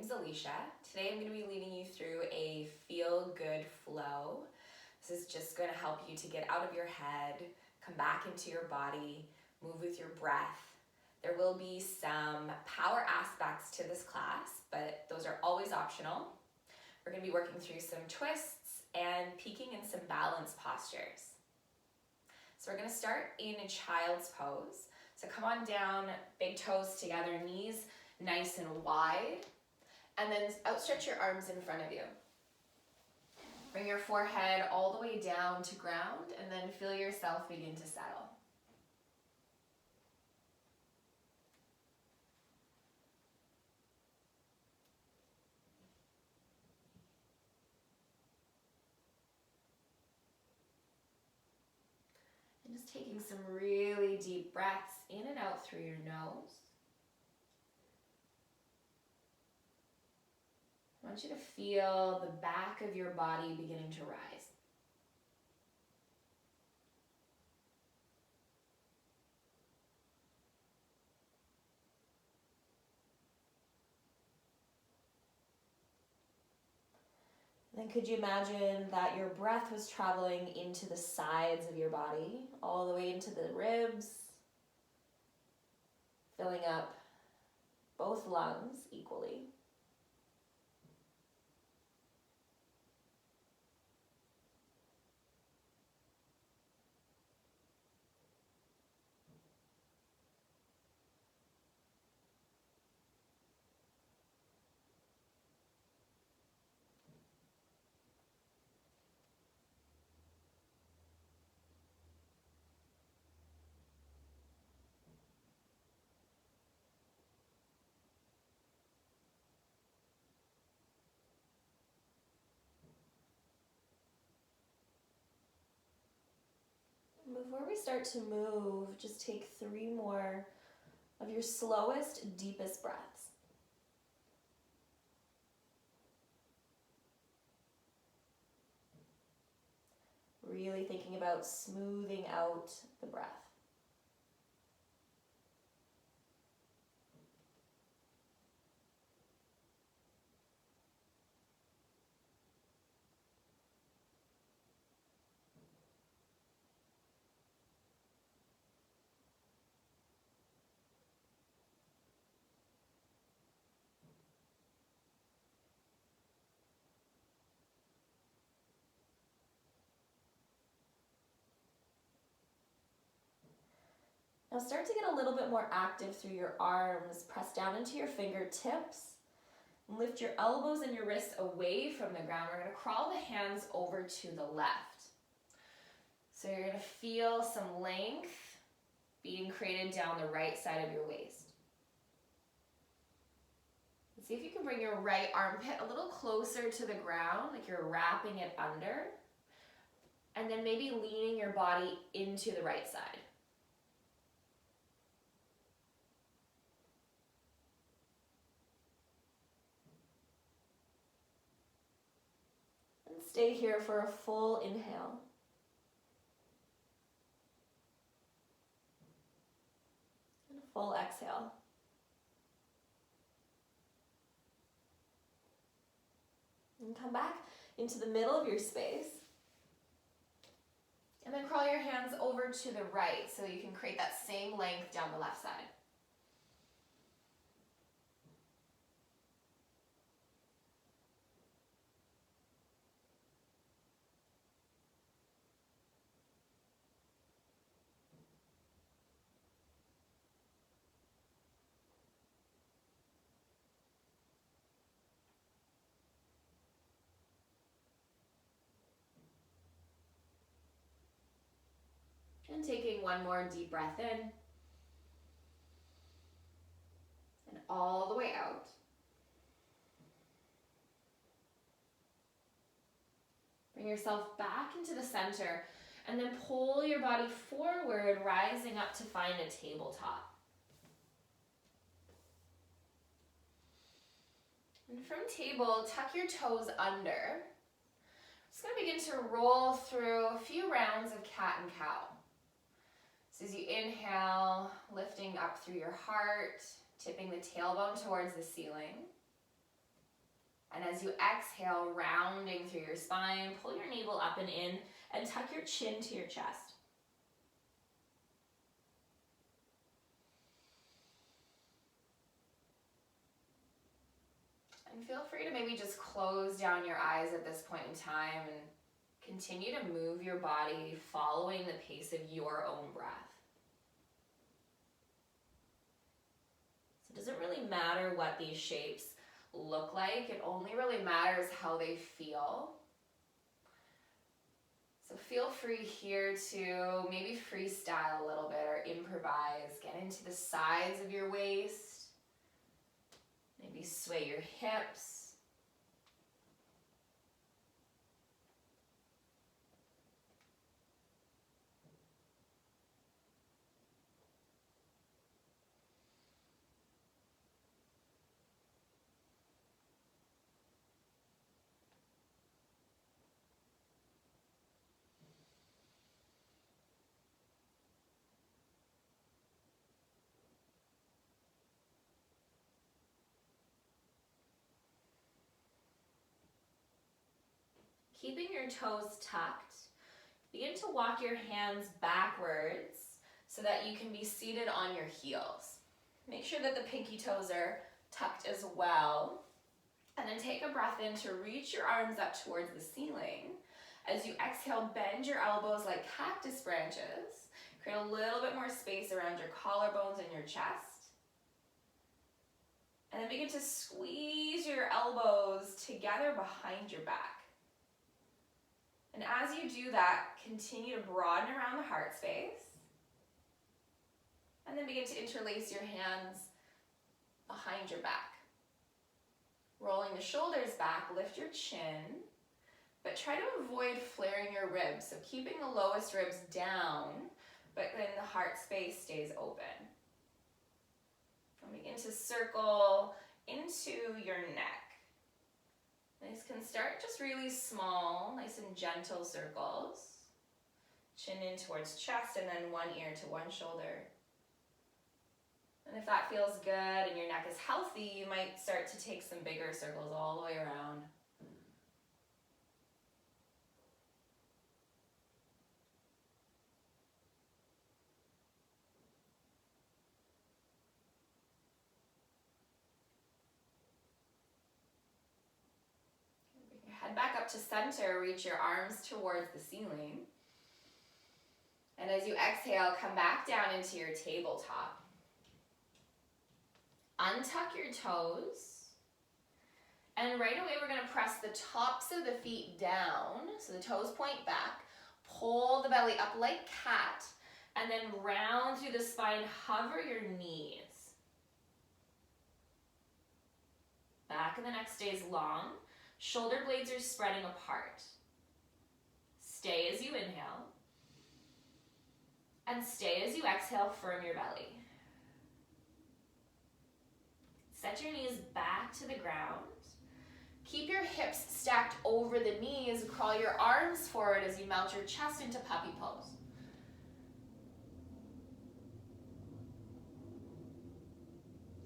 name's Aleysha. Today I'm going to be leading you through a feel-good flow. This is just going to help you to get out of your head, come back into your body, move with your breath. There will be some power aspects to this class, but those are always optional. We're going to be working through some twists and peaking in some balance postures. So we're going to start in a child's pose. So come on down, big toes together, knees nice and wide, and then outstretch your arms in front of you. Bring your forehead all the way down to ground, and then feel yourself begin to settle. And just taking some really deep breaths in and out through your nose. I want you to feel the back of your body beginning to rise. Then could you imagine that your breath was traveling into the sides of your body, all the way into the ribs, filling up both lungs equally. Before we start to move, just take 3 more of your slowest, deepest breaths. Really thinking about smoothing out the breath. Now start to get a little bit more active through your arms. Press down into your fingertips. Lift your elbows and your wrists away from the ground. We're going to crawl the hands over to the left. So you're going to feel some length being created down the right side of your waist. And see if you can bring your right armpit a little closer to the ground, like you're wrapping it under. And then maybe leaning your body into the right side. Stay here for a full inhale. And a full exhale. And come back into the middle of your space. And then crawl your hands over to the right so you can create that same length down the left side. And taking one more deep breath in. And all the way out. Bring yourself back into the center. And then pull your body forward, rising up to find a tabletop. And from table, tuck your toes under. Just going to begin to roll through a few rounds of cat and cow. So as you inhale, lifting up through your heart, tipping the tailbone towards the ceiling. And as you exhale, rounding through your spine, pull your navel up and in, and tuck your chin to your chest. And feel free to maybe just close down your eyes at this point in time and continue to move your body following the pace of your own breath. So it doesn't really matter what these shapes look like. It only really matters how they feel. So feel free here to maybe freestyle a little bit or improvise. Get into the sides of your waist. Maybe sway your hips. Keeping your toes tucked, begin to walk your hands backwards so that you can be seated on your heels. Make sure that the pinky toes are tucked as well. And then take a breath in to reach your arms up towards the ceiling. As you exhale, bend your elbows like cactus branches. Create a little bit more space around your collarbones and your chest. And then begin to squeeze your elbows together behind your back. And as you do that, continue to broaden around the heart space. And then begin to interlace your hands behind your back. Rolling the shoulders back, lift your chin, but try to avoid flaring your ribs. So keeping the lowest ribs down, but then the heart space stays open. And begin to circle into your neck. These can start just really small, nice and gentle circles. Chin in towards chest and then one ear to one shoulder. And if that feels good and your neck is healthy, you might start to take some bigger circles all the way around. Head back up to center, reach your arms towards the ceiling. And as you exhale, come back down into your tabletop. Untuck your toes. And right away, we're going to press the tops of the feet down. So the toes point back. Pull the belly up like cat. And then round through the spine, hover your knees. Back of the neck stays long. Shoulder blades are spreading apart. Stay as you inhale. And stay as you exhale, firm your belly. Set your knees back to the ground. Keep your hips stacked over the knees. Crawl your arms forward as you melt your chest into puppy pose.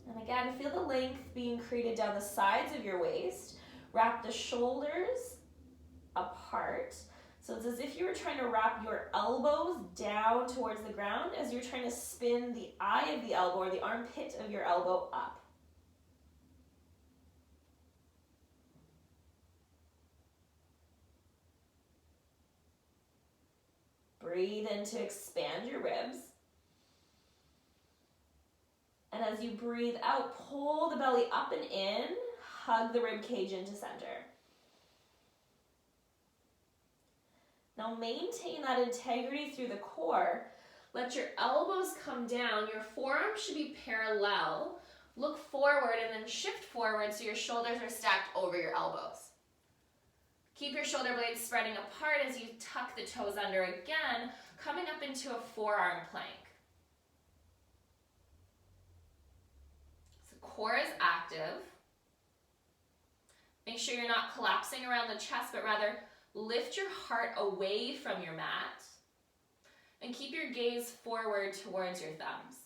And again, feel the length being created down the sides of your waist. Wrap the shoulders apart. So it's as if you were trying to wrap your elbows down towards the ground as you're trying to spin the eye of the elbow or the armpit of your elbow up. Breathe in to expand your ribs. And as you breathe out, pull the belly up and in. Hug the rib cage into center. Now maintain that integrity through the core. Let your elbows come down. Your forearms should be parallel. Look forward and then shift forward so your shoulders are stacked over your elbows. Keep your shoulder blades spreading apart as you tuck the toes under again, coming up into a forearm plank. So core is active. Make sure you're not collapsing around the chest, but rather lift your heart away from your mat and keep your gaze forward towards your thumbs.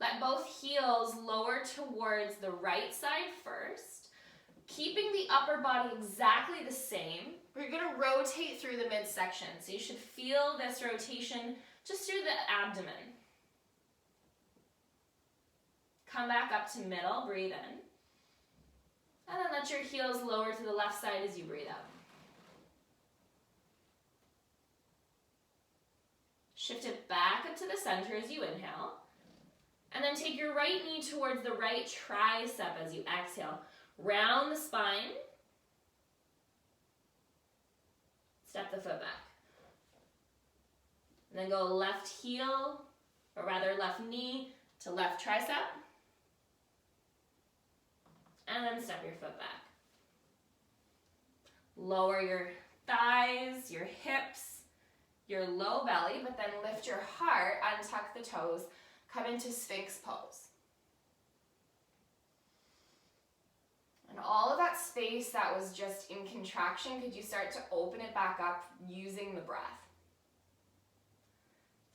Let get both heels lower towards the right side first, keeping the upper body exactly the same. We're going to rotate through the midsection. So you should feel this rotation just through the abdomen. Come back up to middle, breathe in. And then let your heels lower to the left side as you breathe out. Shift it back up to the center as you inhale. And then take your right knee towards the right tricep as you exhale. Round the spine. Step the foot back. And then go left heel, or rather left knee to left tricep. And then step your foot back. Lower your thighs, your hips, your low belly, but then lift your heart, untuck the toes, come into Sphinx Pose. And all of that space that was just in contraction, could you start to open it back up using the breath?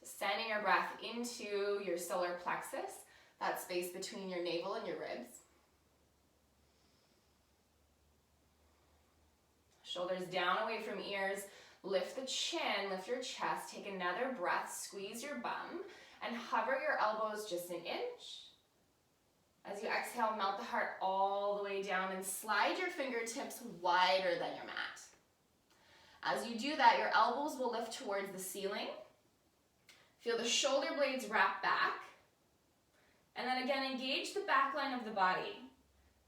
So sending your breath into your solar plexus, that space between your navel and your ribs. Shoulders down away from ears, lift the chin, lift your chest, take another breath, squeeze your bum, and hover your elbows just an inch. As you exhale, melt the heart all the way down and slide your fingertips wider than your mat. As you do that, your elbows will lift towards the ceiling. Feel the shoulder blades wrap back. And then again, engage the back line of the body.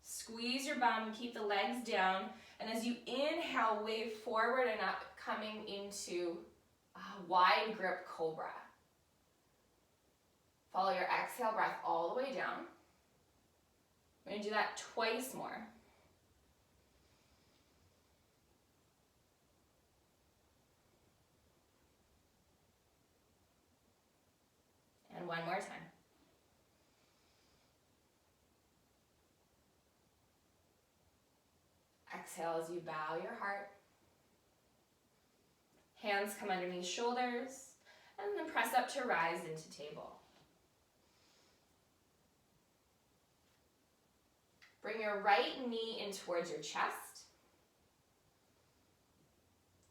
Squeeze your bum, keep the legs down. And as you inhale, wave forward and up, coming into a wide grip Cobra. Follow your exhale breath all the way down. We're going to do that twice more. And one more time. Exhale as you bow your heart. Hands come underneath shoulders, and then press up to rise into table. Bring your right knee in towards your chest.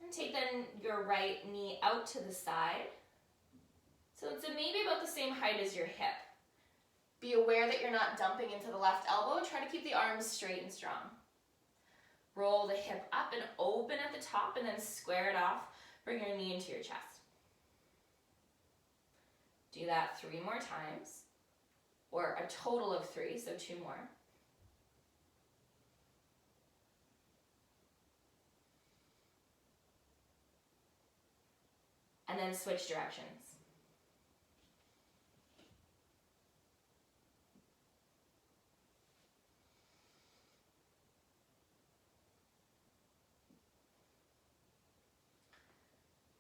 And take then your right knee out to the side. So it's maybe about the same height as your hip. Be aware that you're not dumping into the left elbow. Try to keep the arms straight and strong. Roll the hip up and open at the top and then square it off. Bring your knee into your chest. Do that 3 more times, or a total of 3, so 2 more. And then switch directions.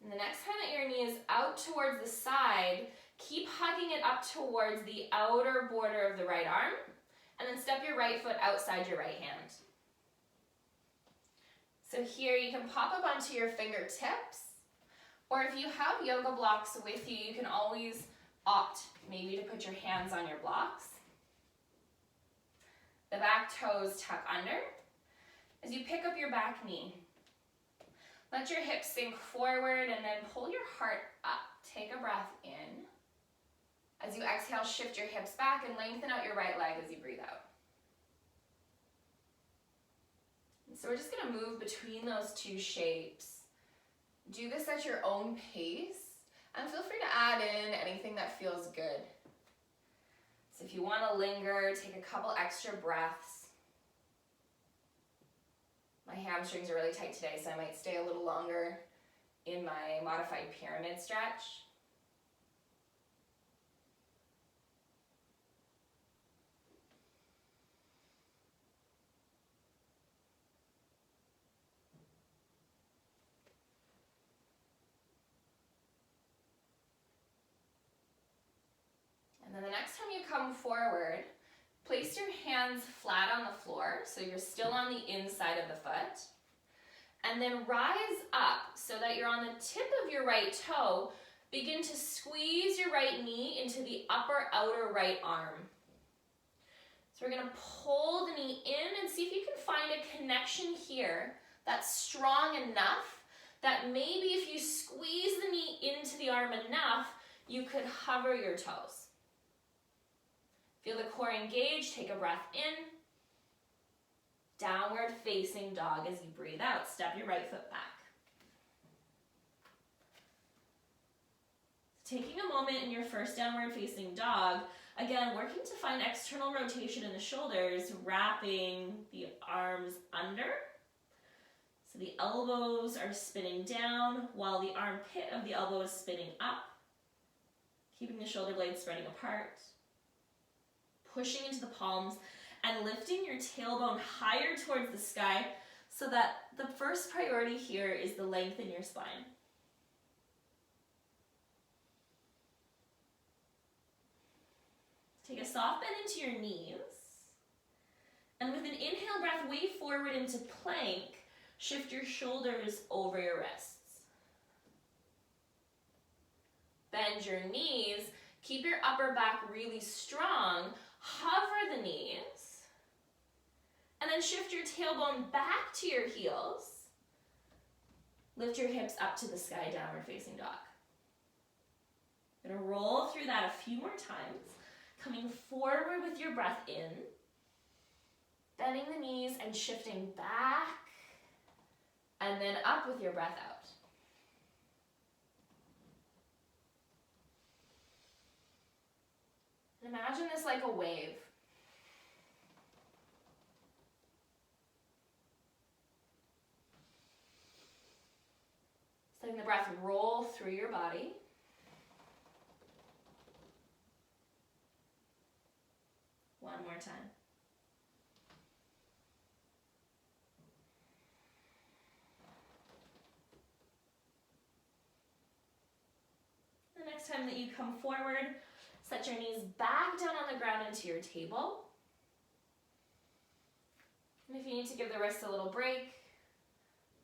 And the next time that your knee is out towards the side, keep hugging it up towards the outer border of the right arm, and then step your right foot outside your right hand. So here you can pop up onto your fingertips, or if you have yoga blocks with you, you can always opt maybe to put your hands on your blocks. The back toes tuck under. As you pick up your back knee, let your hips sink forward and then pull your heart up. Take a breath in. As you exhale, shift your hips back and lengthen out your right leg as you breathe out. And so we're just going to move between those two shapes. Do this at your own pace, and feel free to add in anything that feels good. So if you want to linger, take a couple extra breaths. My hamstrings are really tight today, so I might stay a little longer in my modified pyramid stretch. And then the next time you come forward, place your hands flat on the floor, so you're still on the inside of the foot. And then rise up so that you're on the tip of your right toe, Begin to squeeze your right knee into the upper outer right arm. So we're going to pull the knee in and see if you can find a connection here that's strong enough that maybe if you squeeze the knee into the arm enough, you could hover your toes. Feel the core engage, take a breath in. Downward facing dog as you breathe out. Step your right foot back. Taking a moment in your first downward facing dog, again, working to find external rotation in the shoulders, wrapping the arms under. So the elbows are spinning down while the armpit of the elbow is spinning up. Keeping the shoulder blades spreading apart. Pushing into the palms and lifting your tailbone higher towards the sky so that the first priority here is the length in your spine. Take a soft bend into your knees. And with an inhale breath, way forward into plank, shift your shoulders over your wrists. Bend your knees. Keep your upper back really strong. Hover the knees. And then shift your tailbone back to your heels. Lift your hips up to the sky, downward facing dog. You're going to roll through that a few more times. Coming forward with your breath in. Bending the knees and shifting back. And then up with your breath out. And imagine this like a wave. Just letting the breath roll through your body. One more time. The next time that you come forward, set your knees back down on the ground into your table. And if you need to give the wrists a little break,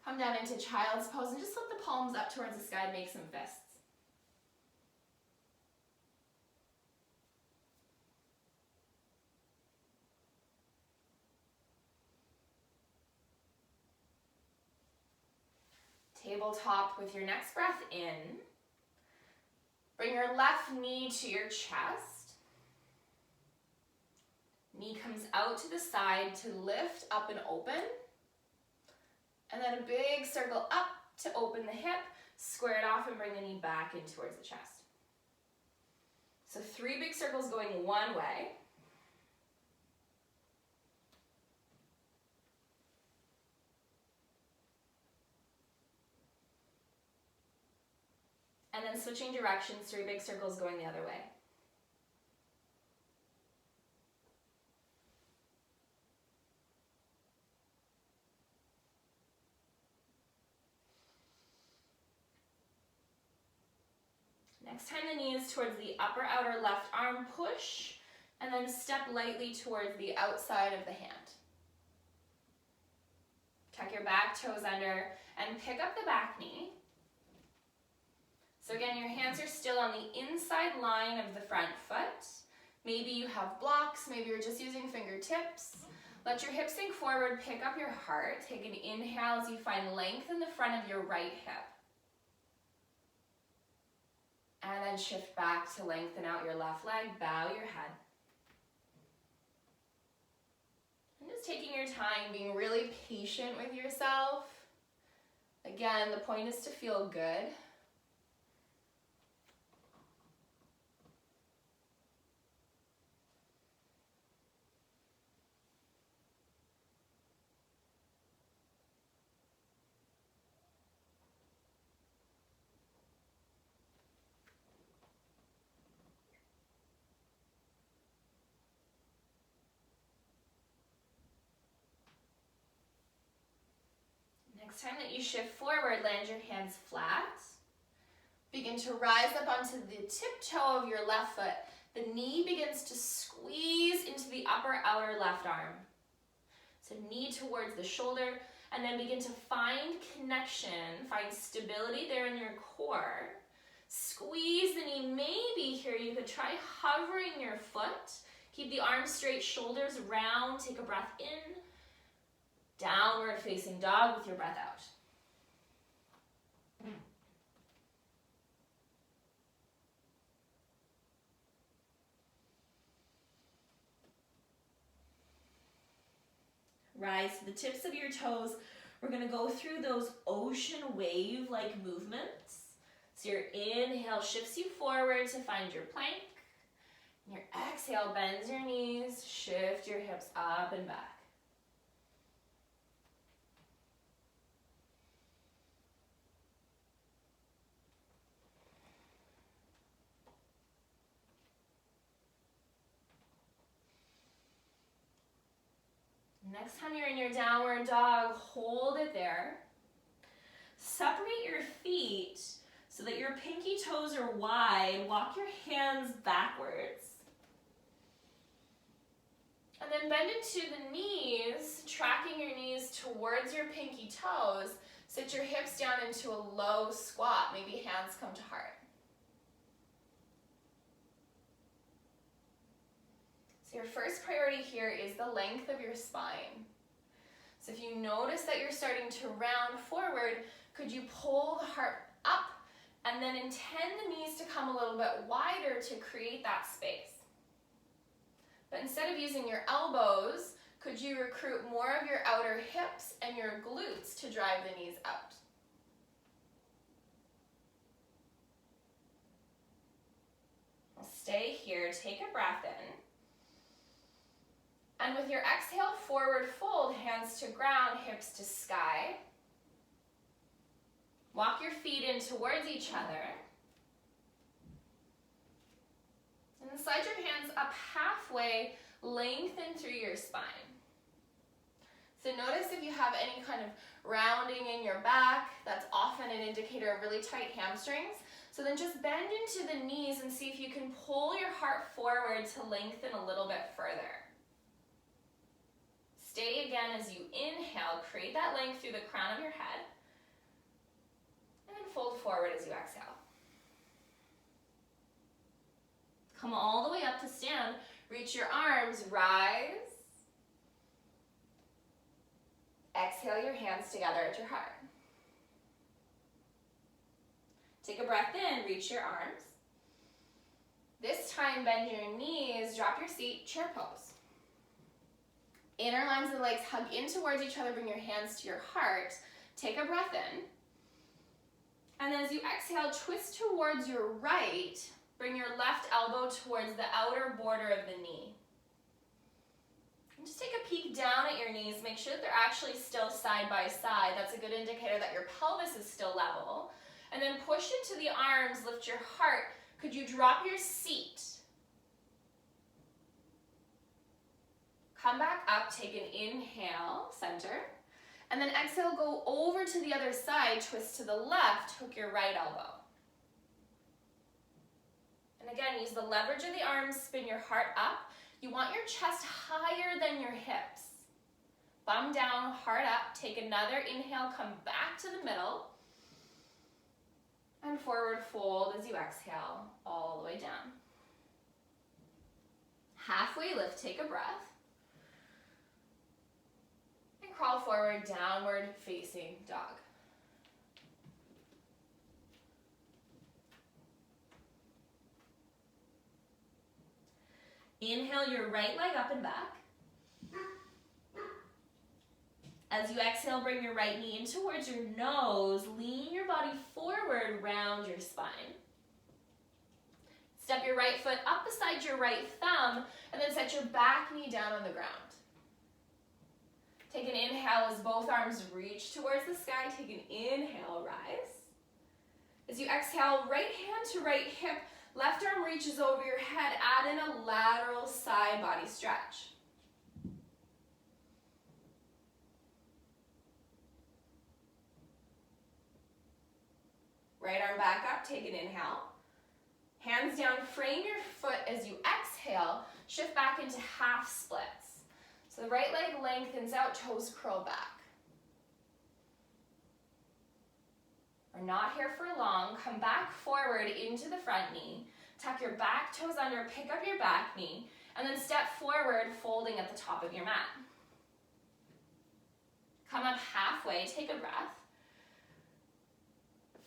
come down into child's pose and just lift the palms up towards the sky and make some fists. Tabletop with your next breath in. Bring your left knee to your chest. Knee comes out to the side to lift up and open. And then a big circle up to open the hip. Square it off and bring the knee back in towards the chest. So 3 big circles going one way. And then switching directions, 3 big circles going the other way. Next time the knee is towards the upper outer left arm, push, and then step lightly towards the outside of the hand. Tuck your back toes under and pick up the back knee. So again, your hands are still on the inside line of the front foot. Maybe you have blocks, maybe you're just using fingertips. Let your hips sink forward, pick up your heart. Take an inhale as you find length in the front of your right hip. And then shift back to lengthen out your left leg, bow your head. And just taking your time, being really patient with yourself. Again, the point is to feel good. Next time that you shift forward, land your hands flat. Begin to rise up onto the tiptoe of your left foot. The knee begins to squeeze into the upper outer left arm. So knee towards the shoulder, and then begin to find connection, find stability there in your core. Squeeze the knee. Maybe here you could try hovering your foot. Keep the arms straight, shoulders round. Take a breath in. Downward facing dog with your breath out. Rise to the tips of your toes. We're going to go through those ocean wave-like movements. So your inhale shifts you forward to find your plank. Your exhale bends your knees, shift your hips up and back. Next time you're in your downward dog, hold it there. Separate your feet so that your pinky toes are wide. Walk your hands backwards. And then bend into the knees, tracking your knees towards your pinky toes. Sit your hips down into a low squat. Maybe hands come to heart. So your first priority here is the length of your spine. So if you notice that you're starting to round forward, could you pull the heart up and then intend the knees to come a little bit wider to create that space? But instead of using your elbows, could you recruit more of your outer hips and your glutes to drive the knees out? Stay here, take a breath in. And with your exhale, forward fold, hands to ground, hips to sky. Walk your feet in towards each other. And then slide your hands up halfway, lengthen through your spine. So notice if you have any kind of rounding in your back, that's often an indicator of really tight hamstrings. So then just bend into the knees and see if you can pull your heart forward to lengthen a little bit further. Stay again as you inhale, create that length through the crown of your head, and then fold forward as you exhale. Come all the way up to stand, reach your arms, rise. Exhale your hands together at your heart. Take a breath in, reach your arms. This time bend your knees, drop your seat, chair pose. Inner lines of the legs hug in towards each other, bring your hands to your heart. Take a breath in. And then as you exhale, twist towards your right. Bring your left elbow towards the outer border of the knee. And just take a peek down at your knees. Make sure that they're actually still side by side. That's a good indicator that your pelvis is still level. And then push into the arms, lift your heart. Could you drop your seat? Come back up, take an inhale, center. And then exhale, go over to the other side, twist to the left, hook your right elbow. And again, use the leverage of the arms, spin your heart up. You want your chest higher than your hips. Bum down, heart up, take another inhale, come back to the middle. And forward fold as you exhale, all the way down. Halfway lift, take a breath. And crawl forward, downward facing dog. Inhale your right leg up and back. As you exhale, bring your right knee in towards your nose. Lean your body forward, round your spine. Step your right foot up beside your right thumb, and then set your back knee down on the ground. Take an inhale as both arms reach towards the sky. Take an inhale, rise. As you exhale, right hand to right hip, left arm reaches over your head. Add in a lateral side body stretch. Right arm back up, take an inhale. Hands down, frame your foot as you exhale. Shift back into half splits. So the right leg lengthens out, toes curl back. We're not here for long. Come back forward into the front knee. Tuck your back toes under, pick up your back knee, and then step forward, folding at the top of your mat. Come up halfway, take a breath.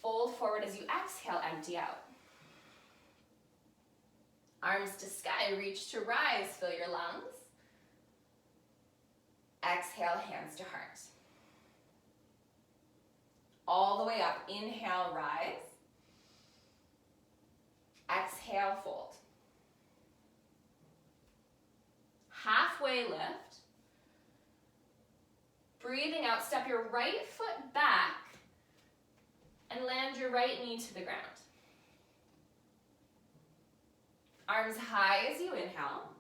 Fold forward as you exhale, empty out. Arms to sky, reach to rise, fill your lungs. Exhale, hands to heart. All the way up, inhale, rise. Exhale, fold. Halfway lift. Breathing out, step your right foot back and land your right knee to the ground. Arms high as you inhale.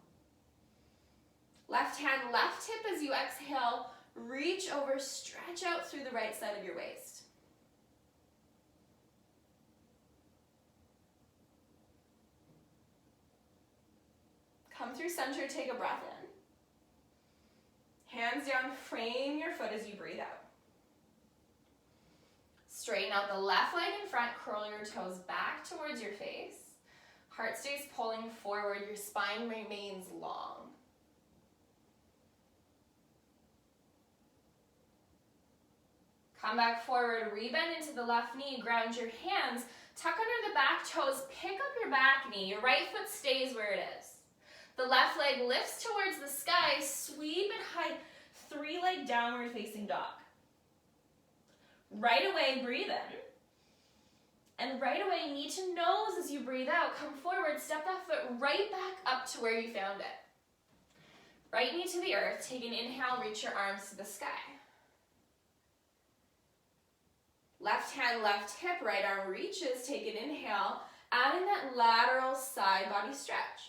Left hand, left hip as you exhale. Reach over, stretch out through the right side of your waist. Come through center, take a breath in. Hands down, frame your foot as you breathe out. Straighten out the left leg in front, curl your toes back towards your face. Heart stays pulling forward, your spine remains long. Come back forward, rebend into the left knee, ground your hands, tuck under the back toes, pick up your back knee, your right foot stays where it is. The left leg lifts towards the sky, sweep it high, three-leg downward facing dog. Right away, breathe in. And right away, knee to nose as you breathe out. Come forward, step that foot right back up to where you found it. Right knee to the earth, take an inhale, reach your arms to the sky. Left hand, left hip, right arm reaches, take an inhale, adding that lateral side body stretch.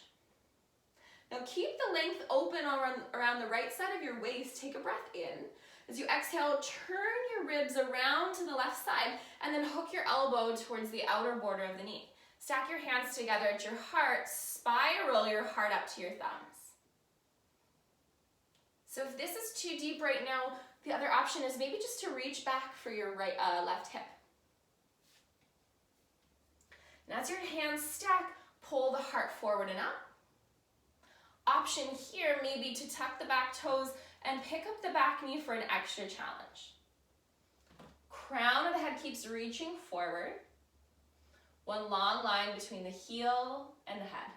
Now keep the length open around the right side of your waist. Take a breath in. As you exhale, turn your ribs around to the left side and then hook your elbow towards the outer border of the knee. Stack your hands together at your heart. Spiral your heart up to your thumbs. So if this is too deep right now, the other option is maybe just to reach back for your left hip. And as your hands stack, pull the heart forward and up. Option here may be to tuck the back toes and pick up the back knee for an extra challenge. Crown of the head keeps reaching forward. One long line between the heel and the head.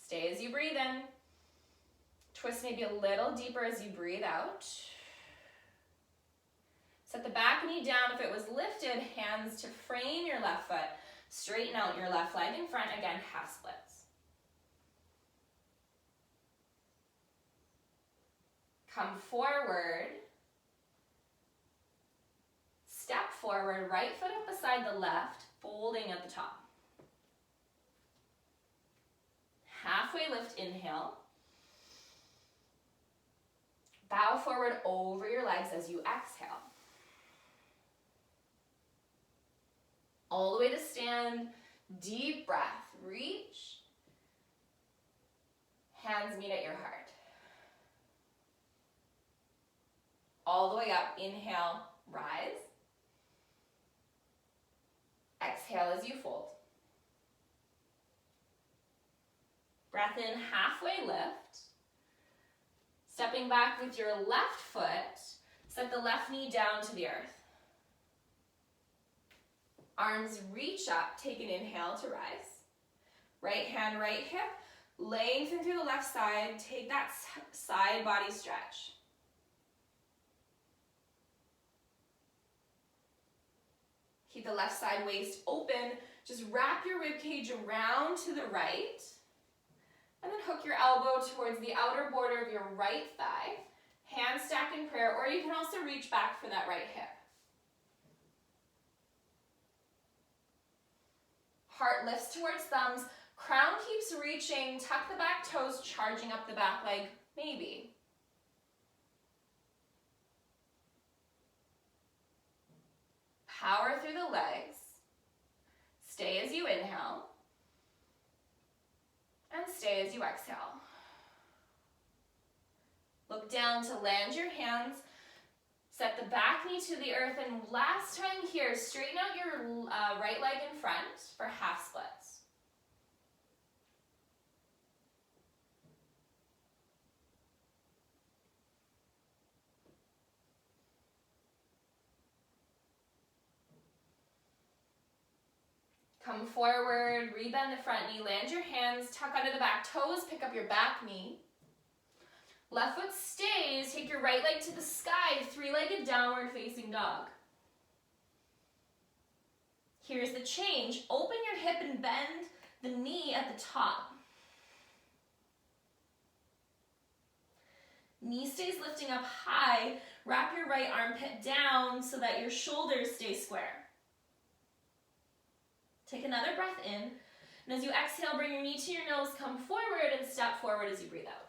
Stay as you breathe in. Twist maybe a little deeper as you breathe out. Set the back knee down if it was lifted, hands to frame your left foot. Straighten out your left leg in front, again, half splits. Come forward. Step forward, right foot up beside the left, folding at the top. Halfway lift, inhale. Bow forward over your legs as you exhale. All the way to stand, deep breath, reach. Hands meet at your heart. All the way up, inhale, rise. Exhale as you fold. Breath in, halfway lift. Stepping back with your left foot, set the left knee down to the earth. Arms reach up, take an inhale to rise. Right hand, right hip, lengthen through the left side, take that side body stretch. Keep the left side waist open, just wrap your rib cage around to the right, and then hook your elbow towards the outer border of your right thigh, hands stacked in prayer, or you can also reach back for that right hip. Heart lifts towards thumbs, crown keeps reaching, tuck the back toes, charging up the back leg, maybe. Power through the legs. Stay as you inhale. And stay as you exhale. Look down to land your hands. Set the back knee to the earth, and last time here, straighten out your right leg in front for half splits. Come forward, rebend the front knee, land your hands, tuck under the back toes, pick up your back knee. Left foot stays, take your right leg to the sky, three-legged downward facing dog. Here's the change. Open your hip and bend the knee at the top. Knee stays lifting up high. Wrap your right armpit down so that your shoulders stay square. Take another breath in, and as you exhale, bring your knee to your nose, come forward, and step forward as you breathe out.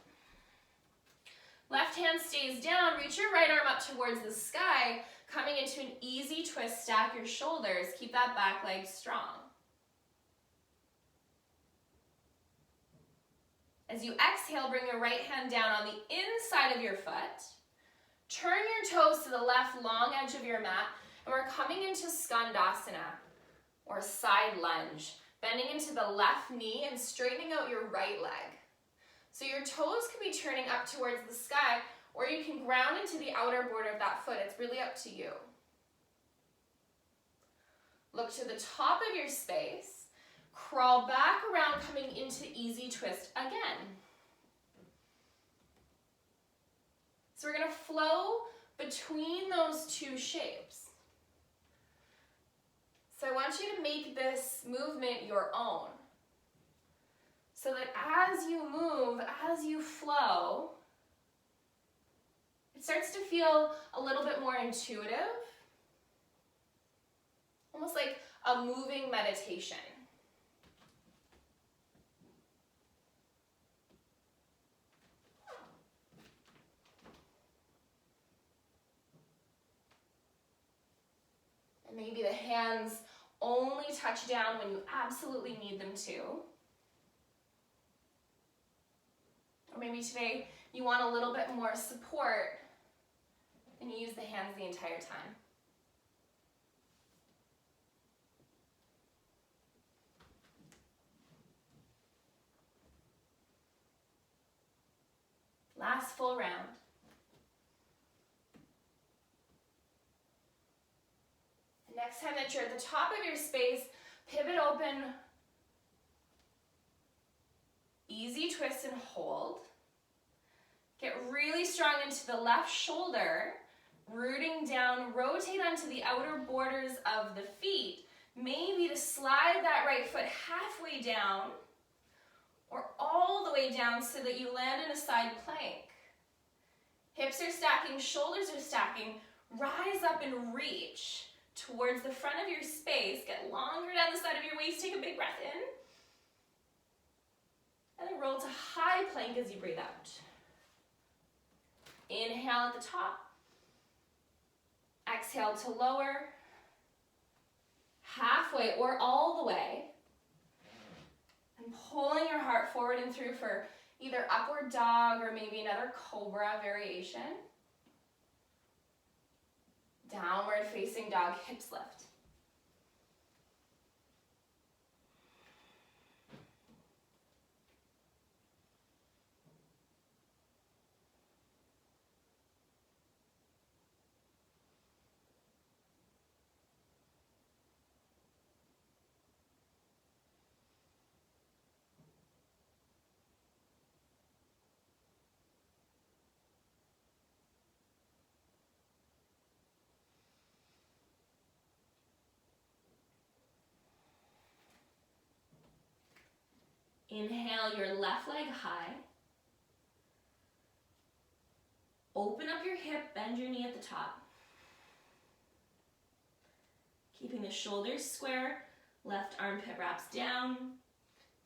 Left hand stays down, reach your right arm up towards the sky, coming into an easy twist, stack your shoulders, keep that back leg strong. As you exhale, bring your right hand down on the inside of your foot, turn your toes to the left long edge of your mat, and we're coming into Skandasana, or side lunge, bending into the left knee and straightening out your right leg. So your toes can be turning up towards the sky, or you can ground into the outer border of that foot. It's really up to you. Look to the top of your space, crawl back around, coming into easy twist again. So we're gonna flow between those two shapes. So I want you to make this movement your own. So that as you move, as you flow, it starts to feel a little bit more intuitive, almost like a moving meditation. And maybe the hands only touch down when you absolutely need them to. Or maybe today you want a little bit more support and you use the hands the entire time. Last full round. Next time that you're at the top of your space, pivot open, easy twist and hold. Get really strong into the left shoulder, rooting down, rotate onto the outer borders of the feet, maybe to slide that right foot halfway down or all the way down so that you land in a side plank. Hips are stacking, shoulders are stacking, rise up and reach towards the front of your space. Get longer down the side of your waist. Take a big breath in. And then roll to high plank as you breathe out. Inhale at the top. Exhale to lower. Halfway or all the way. And pulling your heart forward and through for either upward dog or maybe another Cobra variation. Downward facing dog, hips lift. Inhale your left leg high. Open up your hip, bend your knee at the top. Keeping the shoulders square, left armpit wraps down.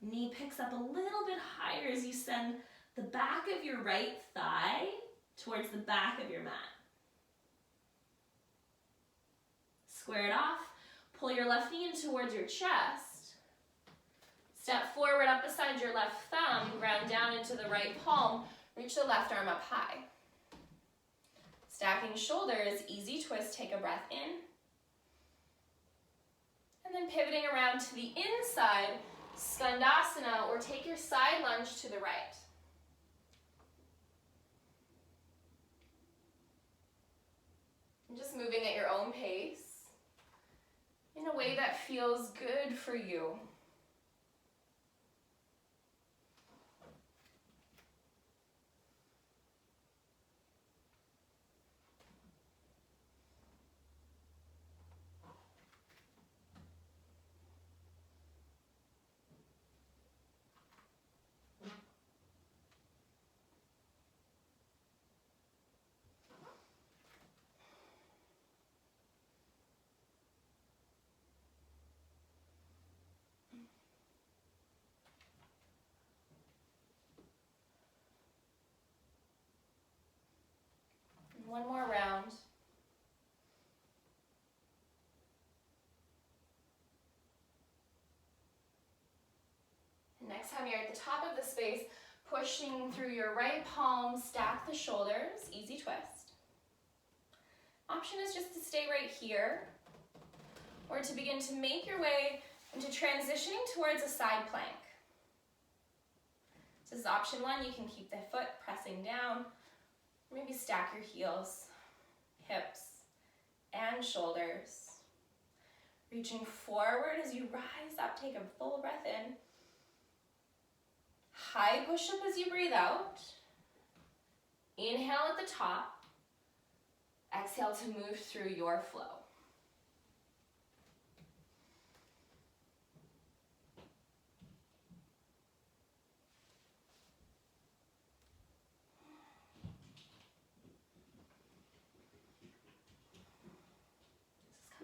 Knee picks up a little bit higher as you send the back of your right thigh towards the back of your mat. Square it off, pull your left knee in towards your chest. Step forward up beside your left thumb, ground down into the right palm, reach the left arm up high. Stacking shoulders, easy twist, take a breath in. And then pivoting around to the inside, Skandasana, or take your side lunge to the right. And just moving at your own pace, in a way that feels good for you. One more round. And next time you're at the top of the space, pushing through your right palm, stack the shoulders, easy twist. Option is just to stay right here, or to begin to make your way into transitioning towards a side plank. This is option one. You can keep the foot pressing down. Maybe stack your heels, hips, and shoulders. Reaching forward as you rise up, take a full breath in. High push-up as you breathe out. Inhale at the top. Exhale to move through your flow.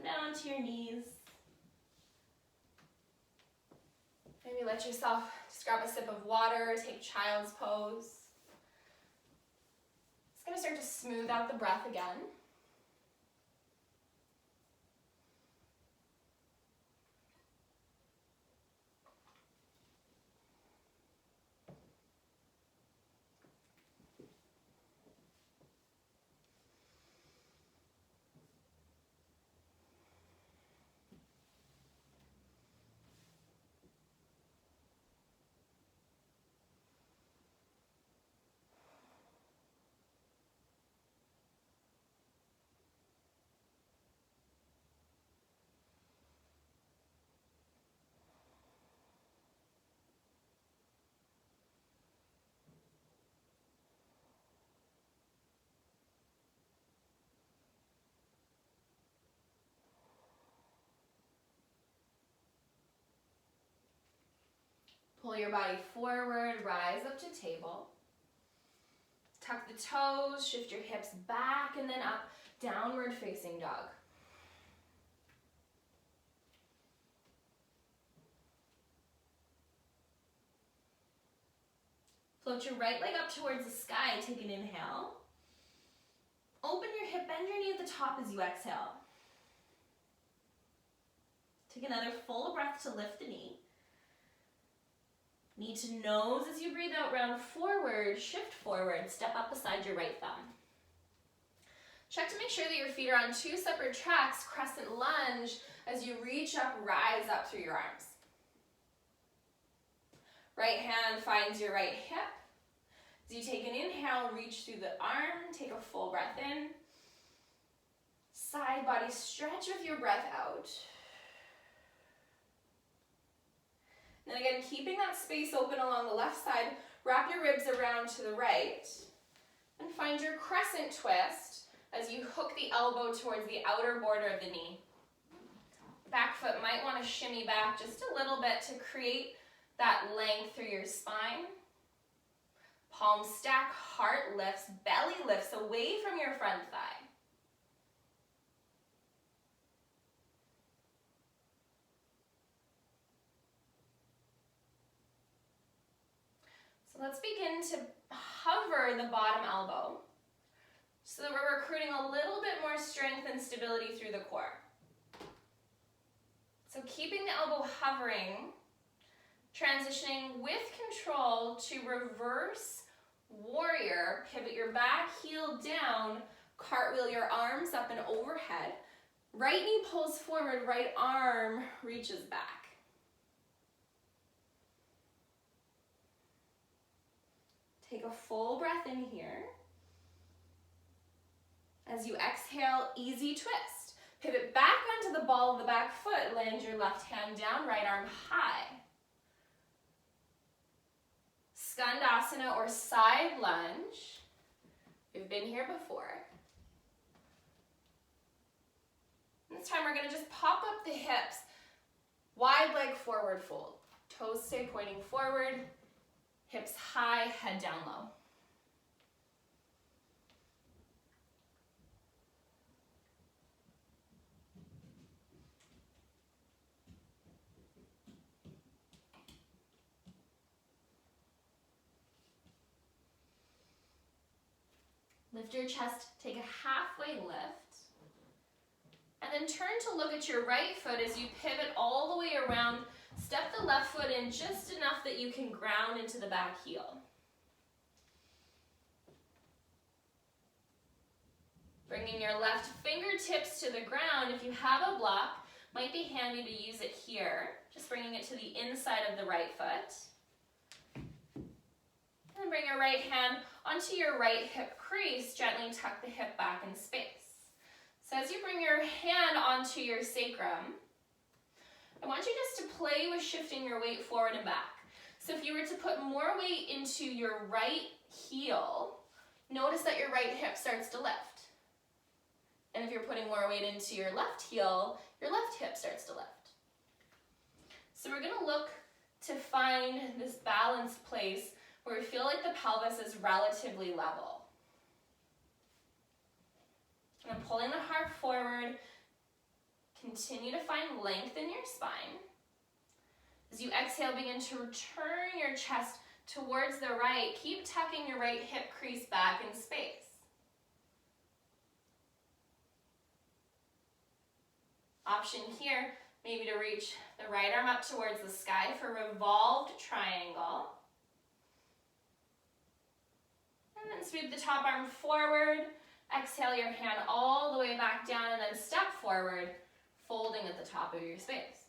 Down onto your knees. Maybe let yourself just grab a sip of water, take child's pose. It's going to start to smooth out the breath again. Pull your body forward, rise up to table. Tuck the toes, shift your hips back and then up, downward facing dog. Float your right leg up towards the sky, take an inhale. Open your hip, bend your knee at the top as you exhale. Take another full breath to lift the knee. Knee to nose as you breathe out, round forward, shift forward, step up beside your right thumb. Check to make sure that your feet are on two separate tracks, crescent lunge, as you reach up, rise up through your arms. Right hand finds your right hip. As you take an inhale, reach through the arm, take a full breath in. Side body stretch with your breath out. And again, keeping that space open along the left side, wrap your ribs around to the right and find your crescent twist as you hook the elbow towards the outer border of the knee. Back foot might want to shimmy back just a little bit to create that length through your spine. Palms stack, heart lifts, belly lifts away from your front thigh. Let's begin to hover the bottom elbow so that we're recruiting a little bit more strength and stability through the core. So keeping the elbow hovering, transitioning with control to reverse warrior, pivot your back heel down, Cartwheel your arms up and overhead. Right knee pulls forward, right arm reaches back. Take a full breath in here. As you exhale, easy twist. Pivot back onto the ball of the back foot. Land your left hand down, right arm high. Skandasana or side lunge. We've been here before. This time we're going to just pop up the hips. Wide leg forward fold. Toes stay pointing forward. Hips high, head down low. Lift your chest, take a halfway lift, and then turn to look at your right foot as you pivot all the way around. Step the left foot in just enough that you can ground into the back heel. Bringing your left fingertips to the ground. If you have a block, might be handy to use it here. Just bringing it to the inside of the right foot. And bring your right hand onto your right hip crease. Gently tuck the hip back in space. So as you bring your hand onto your sacrum, I want you just to play with shifting your weight forward and back. So if you were to put more weight into your right heel, notice that your right hip starts to lift. And if you're putting more weight into your left heel, your left hip starts to lift. So we're going to look to find this balanced place where we feel like the pelvis is relatively level. And I'm pulling the heart forward. Continue to find length in your spine. As you exhale, begin to return your chest towards the right. Keep tucking your right hip crease back in space. Option here, maybe to reach the right arm up towards the sky for revolved triangle. And then sweep the top arm forward. Exhale your hand all the way back down and then step forward, folding at the top of your space.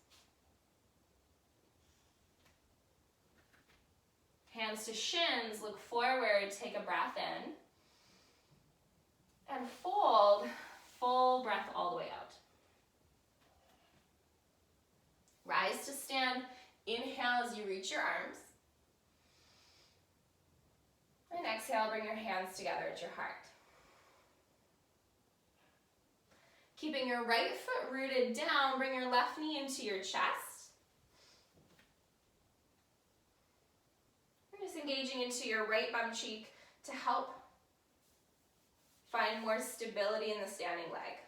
Hands to shins, look forward, take a breath in. And fold, full breath all the way out. Rise to stand, inhale as you reach your arms. And exhale, bring your hands together at your heart. Keeping your right foot rooted down, bring your left knee into your chest. And just engaging into your right bum cheek to help find more stability in the standing leg.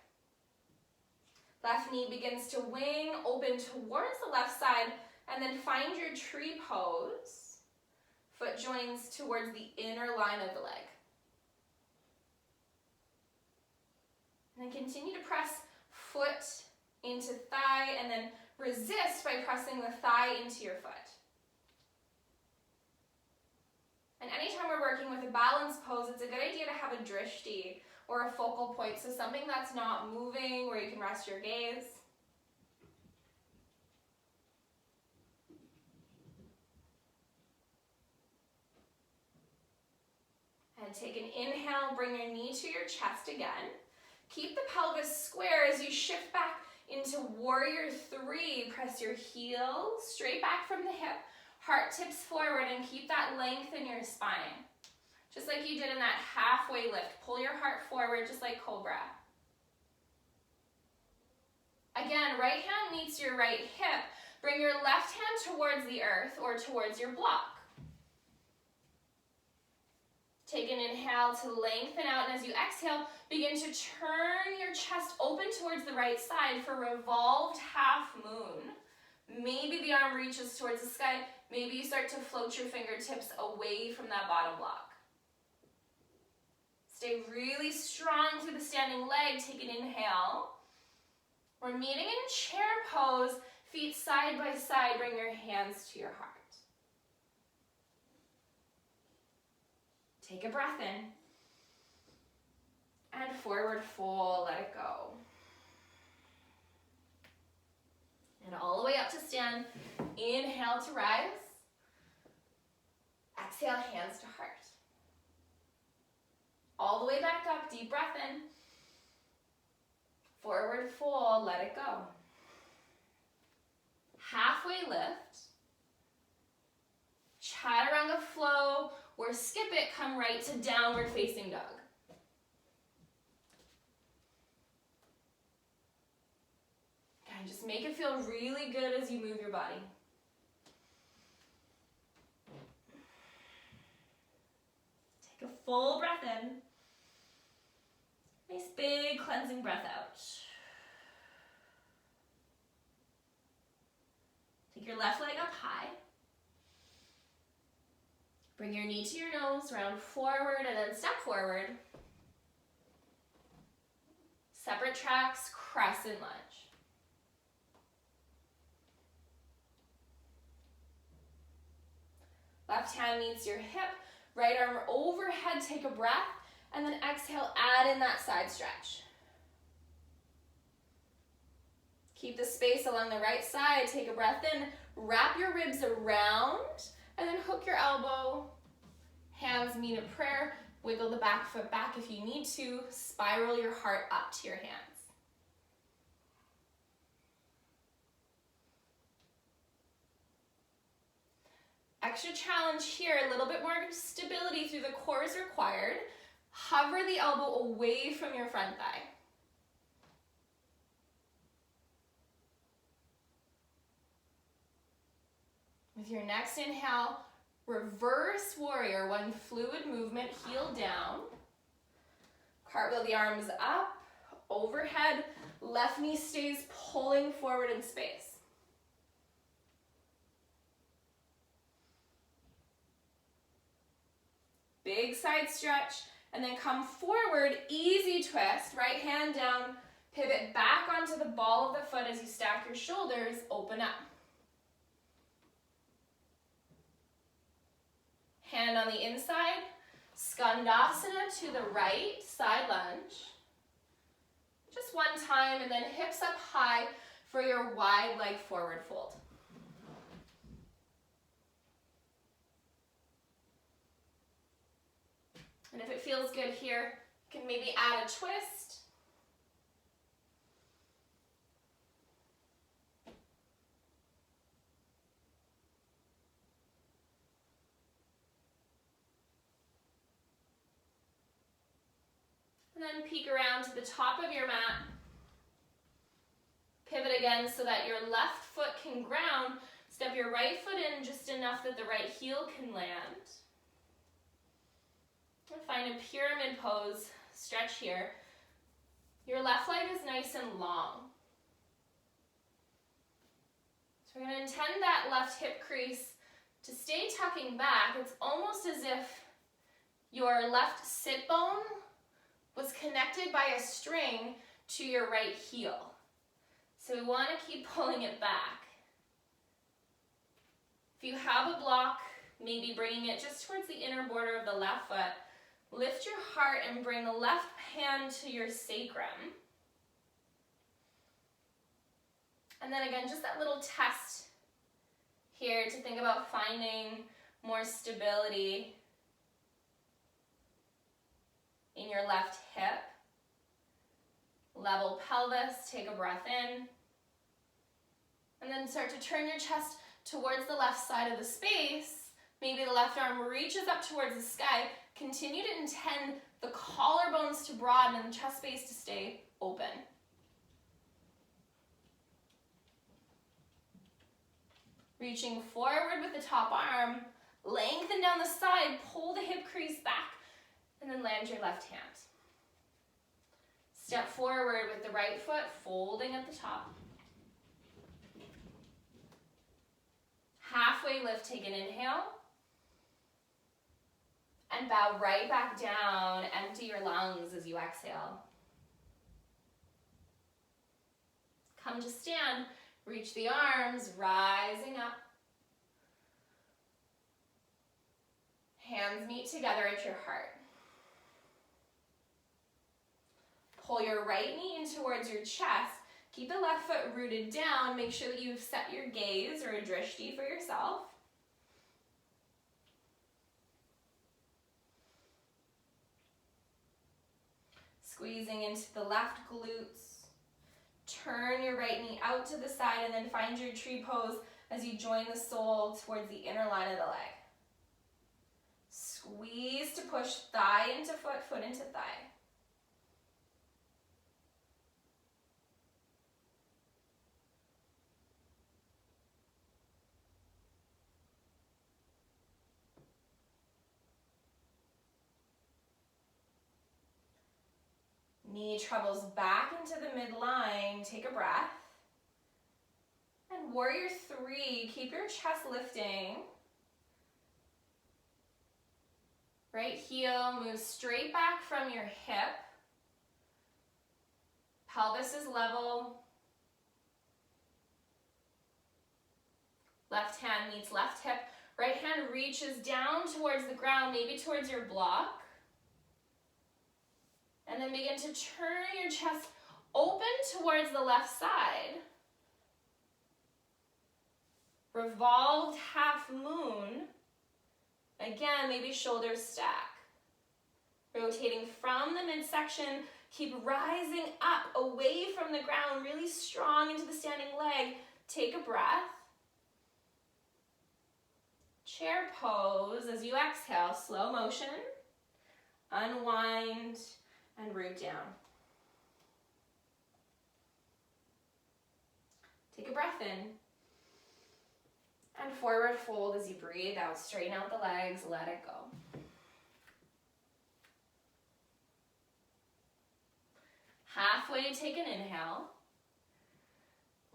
Left knee begins to wing, open towards the left side, and then find your tree pose. Foot joins towards the inner line of the leg. And then continue to press foot into thigh, and then resist by pressing the thigh into your foot. And anytime we're working with a balance pose, it's a good idea to have a drishti, or a focal point, so something that's not moving where you can rest your gaze. And take an inhale, bring your knee to your chest again. Keep the pelvis square as you shift back into warrior three. Press your heels straight back from the hip, heart tips forward, and keep that length in your spine. Just like you did in that halfway lift. Pull your heart forward just like Cobra. Again, right hand meets your right hip. Bring your left hand towards the earth or towards your block. Take an inhale to lengthen out, and as you exhale, begin to turn your chest open towards the right side for revolved half moon. Maybe the arm reaches towards the sky. Maybe you start to float your fingertips away from that bottom block. Stay really strong through the standing leg. Take an inhale. We're meeting in chair pose, feet side by side. Bring your hands to your heart. Take a breath in. And forward fold, let it go. And all the way up to stand. Inhale to rise. Exhale, hands to heart. All the way back up, deep breath in. Forward fold, let it go. Halfway lift. Chaturanga flow, or skip it, come right to downward facing dog. Okay, just make it feel really good as you move your body. Take a full breath in. Nice big cleansing breath out. Take your left leg up high. Bring your knee to your nose, round forward, and then step forward. Separate tracks, crescent lunge. Left hand meets your hip, right arm overhead, take a breath, and then exhale, add in that side stretch. Keep the space along the right side, take a breath in, wrap your ribs around, and then hook your elbow, hands meet at prayer, wiggle the back foot back if you need to, spiral your heart up to your hands. Extra challenge here, a little bit more stability through the core is required. Hover the elbow away from your front thigh. With your next inhale, reverse warrior, one fluid movement, heel down. Cartwheel the arms up, overhead, left knee stays pulling forward in space. Big side stretch, and then come forward, easy twist, right hand down, pivot back onto the ball of the foot as you stack your shoulders, open up. Hand on the inside, Skandasana to the right, side lunge. Just one time, and then hips up high for your wide leg forward fold. And if it feels good here, you can maybe add a twist. And then peek around to the top of your mat. Pivot again so that your left foot can ground. Step your right foot in just enough that the right heel can land. And find a pyramid pose, stretch here. Your left leg is nice and long. So we're going to intend that left hip crease to stay tucking back. It's almost as if your left sit bone was connected by a string to your right heel. So we want to keep pulling it back. If you have a block, maybe bringing it just towards the inner border of the left foot, lift your heart and bring the left hand to your sacrum. And then again, just that little test here to think about finding more stability in your left hip. Level pelvis, take a breath in. And then start to turn your chest towards the left side of the space. Maybe the left arm reaches up towards the sky. Continue to intend the collarbones to broaden and the chest space to stay open. Reaching forward with the top arm, lengthen down the side, pull the hip crease back, and then land your left hand. Step forward with the right foot, folding at the top. Halfway lift, take an inhale. And bow right back down, empty your lungs as you exhale. Come to stand, reach the arms, rising up. Hands meet together at your heart. Pull your right knee in towards your chest. Keep the left foot rooted down. Make sure that you've set your gaze or a drishti for yourself. Squeezing into the left glutes. Turn your right knee out to the side and then find your tree pose as you join the sole towards the inner line of the leg. Squeeze to push thigh into foot, foot into thigh. Knee travels back into the midline. Take a breath. And warrior three, keep your chest lifting. Right heel moves straight back from your hip. Pelvis is level. Left hand meets left hip. Right hand reaches down towards the ground, maybe towards your block. And then begin to turn your chest open towards the left side. Revolved half moon. Again, maybe shoulders stack. Rotating from the midsection, keep rising up away from the ground, really strong into the standing leg. Take a breath. Chair pose as you exhale, slow motion. Unwind and root down. Take a breath in. And forward fold as you breathe out. Straighten out the legs, let it go. Halfway, take an inhale.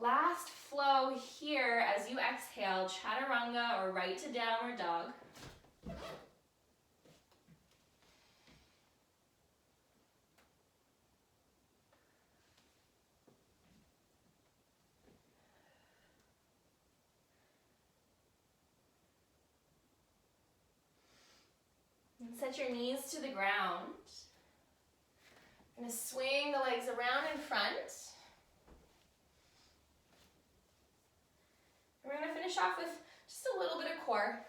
Last flow here as you exhale, chaturanga or right to downward dog. And set your knees to the ground. I'm going to swing the legs around in front. We're going to finish off with just a little bit of core.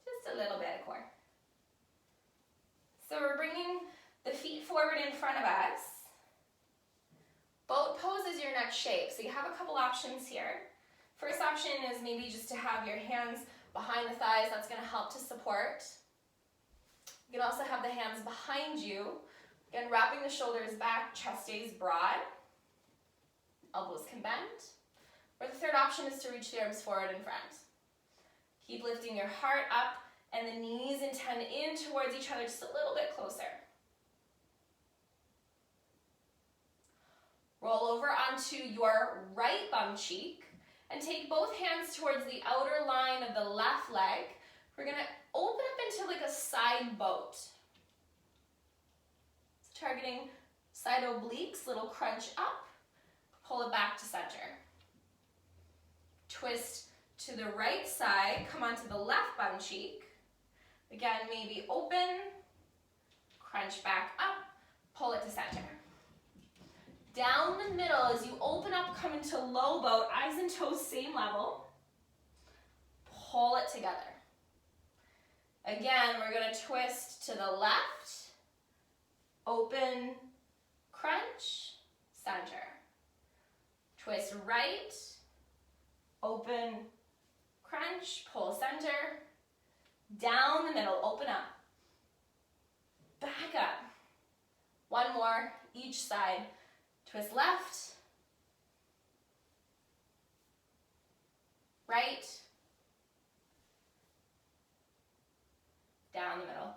Just a little bit of core. So we're bringing the feet forward in front of us. Boat pose is your next shape. So you have a couple options here. First option is maybe just to have your hands behind the thighs. That's going to help to support. You can also have the hands behind you. Again, wrapping the shoulders back, chest stays broad. Elbows can bend. Or the third option is to reach the arms forward in front. Keep lifting your heart up and the knees intend in towards each other just a little bit closer. Roll over onto your right bum cheek and take both hands towards the outer line of the left leg. We're going to open up into like a side boat. So targeting side obliques, little crunch up, pull it back to center. Twist to the right side, come onto the left bum cheek. Again, maybe open, crunch back up, pull it to center. Down the middle as you open up, come into low boat, eyes and toes same level. Pull it together. Again, we're going to twist to the left, open, crunch, center. Twist right, open, crunch, pull center. Down the middle, open up. Back up. One more, each side. Twist left, right, down the middle.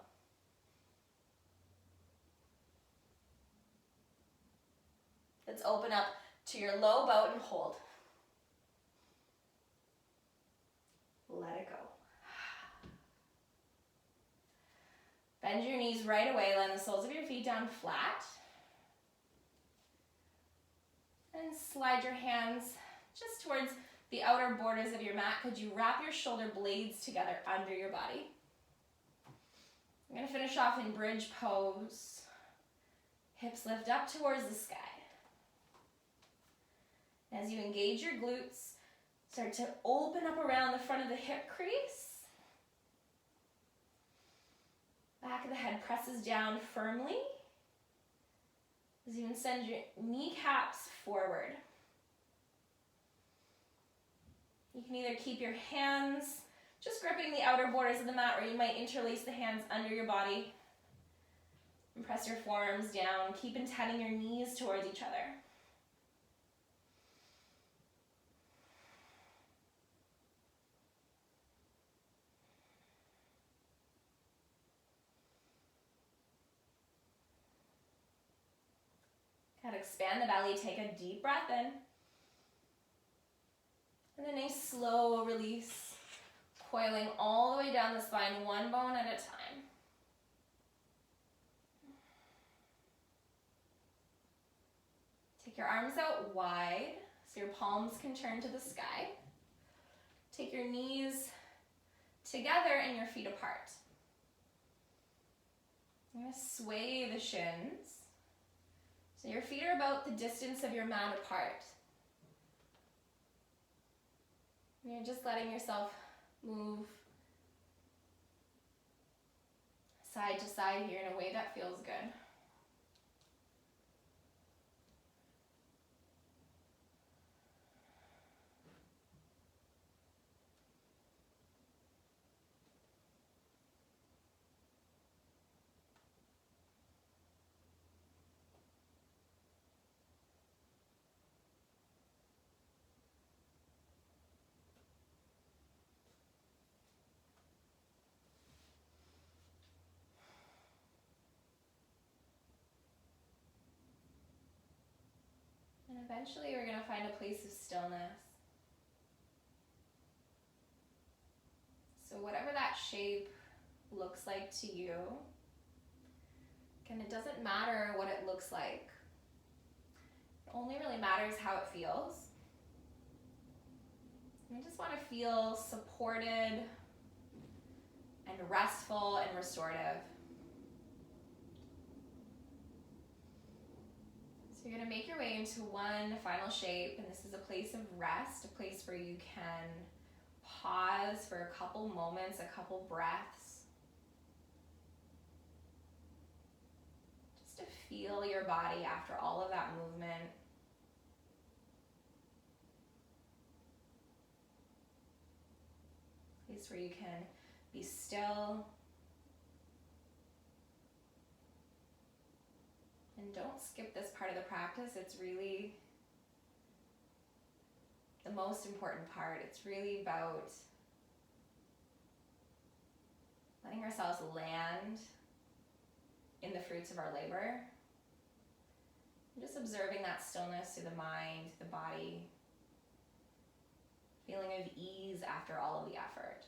Let's open up to your low boat and hold. Let it go. Bend your knees right away, land the soles of your feet down flat. And slide your hands just towards the outer borders of your mat. Could you wrap your shoulder blades together under your body? I'm going to finish off in bridge pose. Hips lift up towards the sky. As you engage your glutes, start to open up around the front of the hip crease. Back of the head presses down firmly. As you send your kneecaps forward. You can either keep your hands just gripping the outer borders of the mat, or you might interlace the hands under your body. And press your forearms down. Keep intending your knees towards each other. Kind of expand the belly, take a deep breath in. And then a slow release, coiling all the way down the spine, one bone at a time. Take your arms out wide so your palms can turn to the sky. Take your knees together and your feet apart. You're going to sway the shins. So your feet are about the distance of your mat apart. And you're just letting yourself move side to side here in a way that feels good. And eventually we're going to find a place of stillness. So whatever that shape looks like to you, and it doesn't matter what it looks like. It only really matters how it feels. You just want to feel supported and restful and restorative. So you're going to make your way into one final shape, and this is a place of rest, a place where you can pause for a couple moments, a couple breaths. Just to feel your body after all of that movement. A place where you can be still. And don't skip this part of the practice. It's really the most important part. It's really about letting ourselves land in the fruits of our labor. And just observing that stillness through the mind, the body, feeling of ease after all of the effort.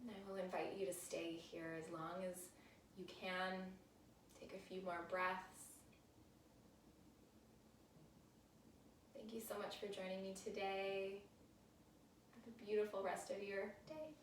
I will invite you to stay here as long as you can. Take a few more breaths. Thank you so much for joining me today. Have a beautiful rest of your day.